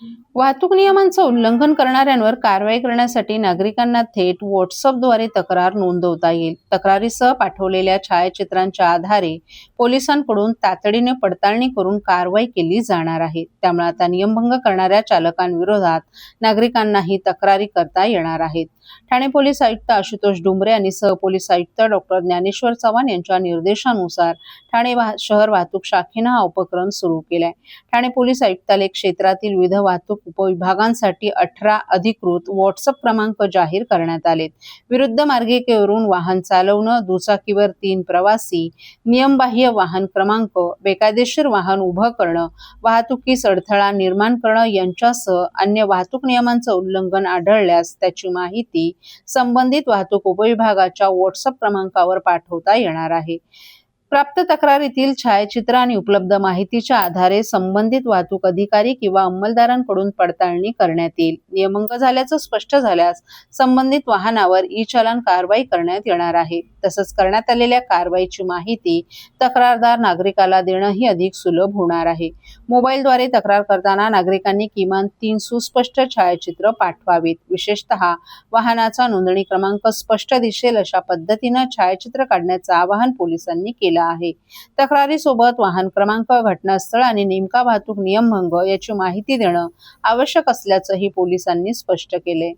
वाहतूक नियमांचं उल्लंघन करणाऱ्यांवर कारवाई करण्यासाठी नागरिकांना थेट व्हॉट्सअपद्वारे तक्रार नोंदवता येईल. तक्रारीसह पाठवलेल्या छायाचित्रांच्या आधारे पोलिसांकडून तातडीने पडताळणी करून कारवाई केली जाणार आहे. त्यामुळे आता नियमभंग करणाऱ्या चालकांविरोधात नागरिकांनाही तक्रारी करता येणार आहेत. ठाणे पोलीस आयुक्त आशुतोष डुंबरे आणि सहपोलीस आयुक्त डॉक्टर ज्ञानेश्वर चव्हाण यांच्या निर्देशानुसार ठाणे शहर वाहतूक शाखेनं हा उपक्रम सुरू केलाय. ठाणे पोलीस आयुक्तालय क्षेत्रातील विविध वाहतूक उपविभागांसाठी 18 अधिकृत व्हॉट्सअप क्रमांक जाहीर करण्यात आलेत. विरुद्ध मार्गिकेवरून वाहन चालवणं, दुचाकीवर 3 प्रवासी, नियमबाह्य वाहन क्रमांक, बेकायदेशीर वाहन उभं करणं, वाहतुकीस अडथळा निर्माण करणं यांच्यासह अन्य वाहतूक नियमांचं उल्लंघन आढळल्यास त्याची माहिती संबंधित वाहतूक उपविभागाच्या व्हॉट्सअप क्रमांकावर पाठवता येणार आहे. प्राप्त तक्रारीतील छायाचित्र आणि उपलब्ध माहितीच्या आधारे संबंधित वाहतूक अधिकारी किंवा अंमलदारांकडून पडताळणी करण्यात येईल. नियमभंग झाल्याचं स्पष्ट झाल्यास संबंधित वाहनावर ई-चलन कारवाई करण्यात येणार आहे. तसंच करण्यात आलेल्या कारवाईची माहिती तक्रारदार नागरिकाला देणंही अधिक सुलभ होणार आहे. मोबाईलद्वारे तक्रार करताना नागरिकांनी किमान 3 सुस्पष्ट छायाचित्र पाठवावीत. विशेषतः वाहनाचा नोंदणी क्रमांक स्पष्ट दिसेल अशा पद्धतीनं छायाचित्र काढण्याचं आवाहन पोलिसांनी केलं आहे. तक्रारीसोबत वाहन क्रमांक, घटनास्थळ आणि नेमका वाहतूक नियमभंग याची माहिती देणं आवश्यक असल्याचंही पोलिसांनी स्पष्ट केलंय.